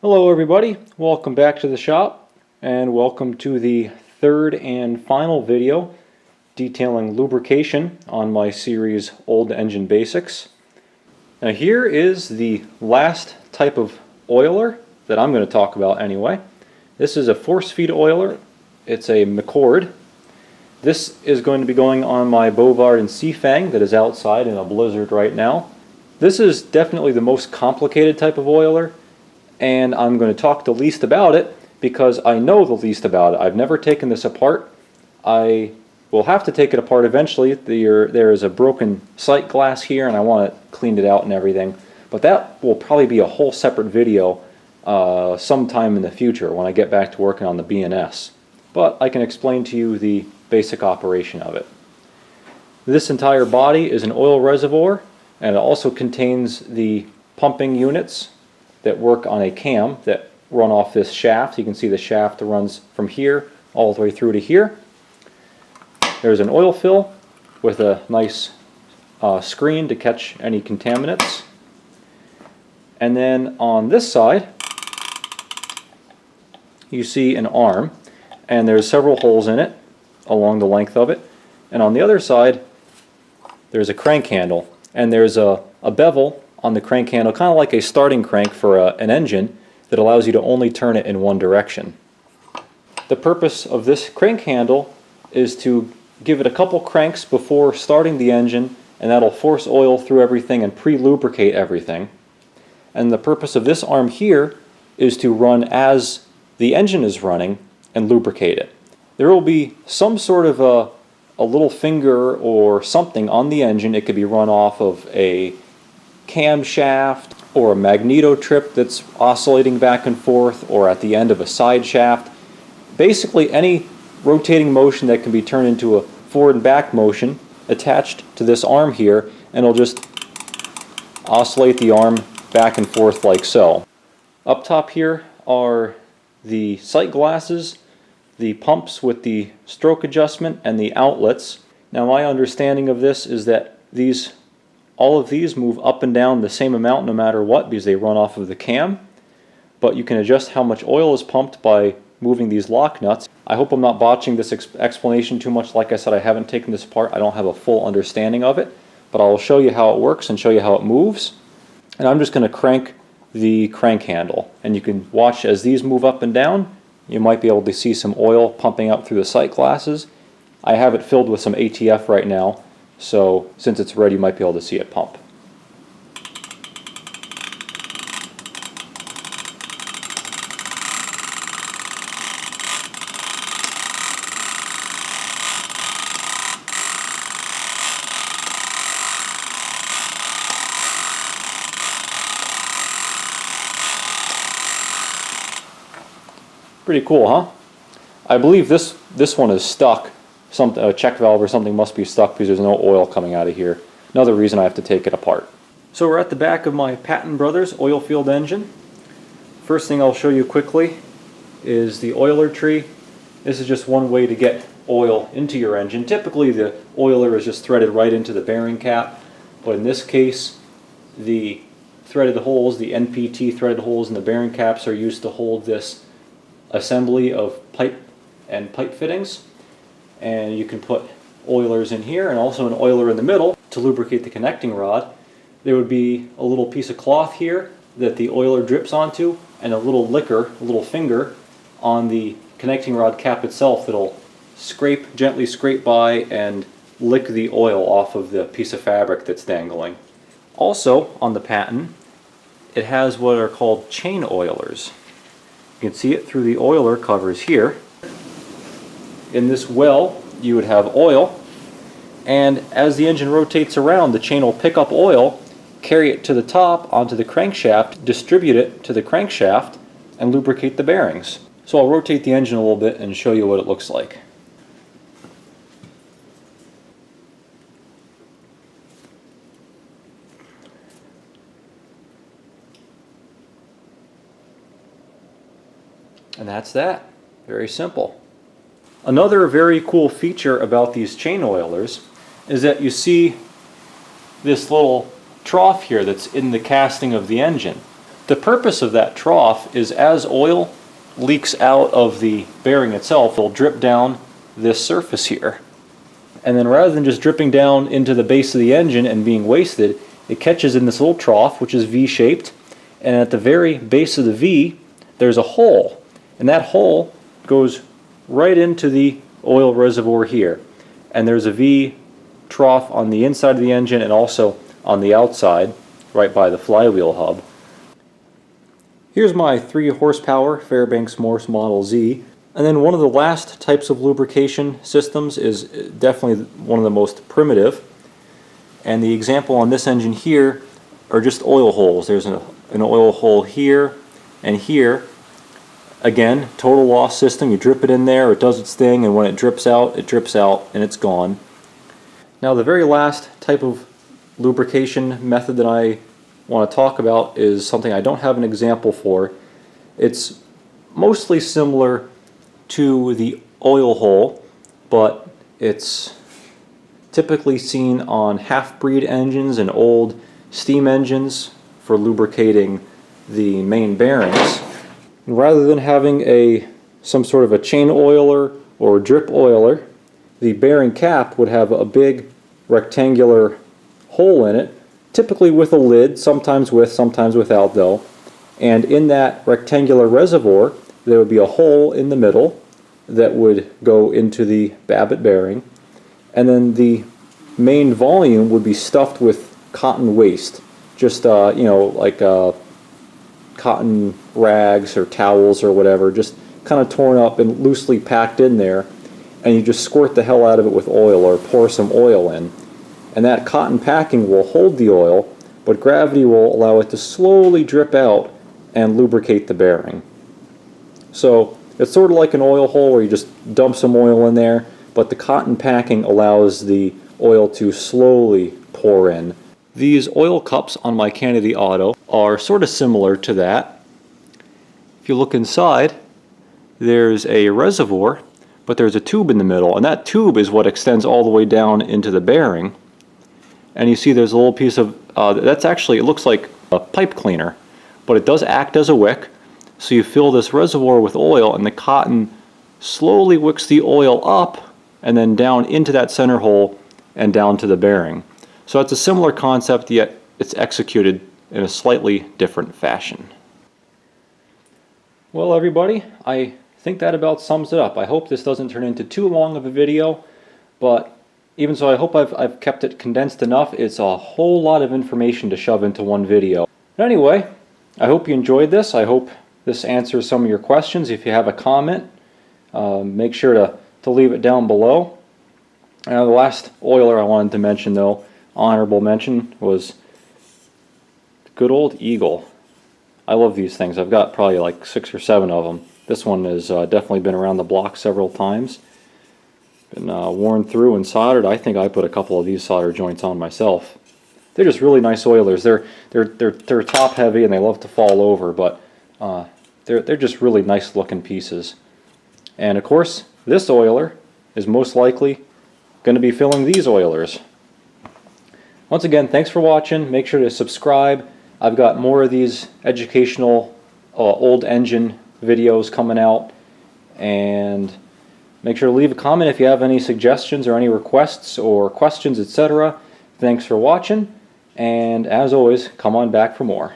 Hello everybody, welcome back to the shop and welcome to the third and final video detailing lubrication on my series Old Engine Basics. Now here is the last type of oiler that I'm going to talk about anyway. This is a force feed oiler. It's a McCord. This is going to be going on my Bovard and Seafang that is outside in a blizzard right now. This is definitely the most complicated type of oiler, and I'm going to talk the least about it because I know the least about it. I've never taken this apart. I will have to take it apart eventually. There is a broken sight glass here and I want it cleaned it out and everything. But that will probably be a whole separate video sometime in the future when I get back to working on the BNS. But I can explain to you the basic operation of it. This entire body is an oil reservoir, and it also contains the pumping units that work on a cam that run off this shaft. You can see the shaft runs from here all the way through to here. There's an oil fill with a nice screen to catch any contaminants. And then on this side you see an arm, and there's several holes in it along the length of it. And on the other side there's a crank handle, and there's a bevel on the crank handle, kind of like a starting crank for an engine, that allows you to only turn it in one direction. The purpose of this crank handle is to give it a couple cranks before starting the engine, and that'll force oil through everything and pre-lubricate everything. And the purpose of this arm here is to run as the engine is running and lubricate it. There will be some sort of a little finger or something on the engine. It could be run off of a camshaft or a magneto trip that's oscillating back and forth, or at the end of a side shaft. Basically any rotating motion that can be turned into a forward and back motion attached to this arm here, and it'll just oscillate the arm back and forth like so. Up top here are the sight glasses, the pumps with the stroke adjustment, and the outlets. Now my understanding of this is that all of these move up and down the same amount no matter what, because they run off of the cam, but you can adjust how much oil is pumped by moving these lock nuts. I hope I'm not botching this explanation too much. Like I said, I haven't taken this apart. I don't have a full understanding of it, but I will show you how it works and show you how it moves. And I'm just going to crank the crank handle, and you can watch as these move up and down. You might be able to see some oil pumping up through the sight glasses. I have it filled with some ATF right now, so since it's red you might be able to see it pump. Pretty cool, huh? I believe this one is stuck. A check valve or something must be stuck because there's no oil coming out of here. Another reason I have to take it apart. So we're at the back of my Patton Brothers oil field engine. First thing I'll show you quickly is the oiler tree. This is just one way to get oil into your engine. Typically the oiler is just threaded right into the bearing cap, but in this case the threaded holes, the NPT threaded holes in the bearing caps, are used to hold this assembly of pipe and pipe fittings. And you can put oilers in here and also an oiler in the middle to lubricate the connecting rod. There would be a little piece of cloth here that the oiler drips onto, and a little licker, a little finger on the connecting rod cap itself that'll gently scrape by and lick the oil off of the piece of fabric that's dangling. Also on the Patton, it has what are called chain oilers. You can see it through the oiler covers here. In this well you would have oil, and as the engine rotates around, the chain will pick up oil, carry it to the top onto the crankshaft, distribute it to the crankshaft, and lubricate the bearings. So I'll rotate the engine a little bit and show you what it looks like. And that's that. Very simple. Another very cool feature about these chain oilers is that you see this little trough here that's in the casting of the engine. The purpose of that trough is as oil leaks out of the bearing itself, it'll drip down this surface here. And then rather than just dripping down into the base of the engine and being wasted, it catches in this little trough, which is V-shaped, and at the very base of the V, there's a hole. And that hole goes right into the oil reservoir here. And there's a V trough on the inside of the engine and also on the outside, right by the flywheel hub. Here's my 3 horsepower Fairbanks Morse Model Z. And then one of the last types of lubrication systems is definitely one of the most primitive. And the example on this engine here are just oil holes. There's an oil hole here and here. Again, total loss system. You drip it in there, it does its thing, and when it drips out, and it's gone. Now the very last type of lubrication method that I want to talk about is something I don't have an example for. It's mostly similar to the oil hole, but it's typically seen on half-breed engines and old steam engines for lubricating the main bearings. And rather than having some sort of a chain oiler or drip oiler, the bearing cap would have a big rectangular hole in it, typically with a lid, sometimes with, sometimes without though. And in that rectangular reservoir, there would be a hole in the middle that would go into the Babbitt bearing. And then the main volume would be stuffed with cotton waste, just like cotton rags or towels or whatever, just kind of torn up and loosely packed in there, and you just squirt the hell out of it with oil or pour some oil in. And that cotton packing will hold the oil, but gravity will allow it to slowly drip out and lubricate the bearing. So it's sort of like an oil hole where you just dump some oil in there, but the cotton packing allows the oil to slowly pour in. These oil cups on my Kennedy Auto are sort of similar to that. If you look inside, there's a reservoir, but there's a tube in the middle, and that tube is what extends all the way down into the bearing. And you see there's a little piece of, that's actually, it looks like a pipe cleaner, but it does act as a wick. So you fill this reservoir with oil, and the cotton slowly wicks the oil up and then down into that center hole and down to the bearing. So it's a similar concept, yet it's executed in a slightly different fashion. Well everybody, I think that about sums it up. I hope this doesn't turn into too long of a video, but even so, I hope I've kept it condensed enough. It's a whole lot of information to shove into one video. But anyway, I hope you enjoyed this. I hope this answers some of your questions. If you have a comment, make sure to leave it down below. The last oiler I wanted to mention, though, honorable mention, was good old Eagle. I love these things. I've got probably like 6 or 7 of them. This one has definitely been around the block several times. Been worn through and soldered. I think I put a couple of these solder joints on myself. They're just really nice oilers. They're top heavy and they love to fall over, but they're just really nice looking pieces. And of course, this oiler is most likely going to be filling these oilers. Once again, thanks for watching. Make sure to subscribe. I've got more of these educational old engine videos coming out, and make sure to leave a comment if you have any suggestions or any requests or questions, etc. Thanks for watching, and as always, come on back for more.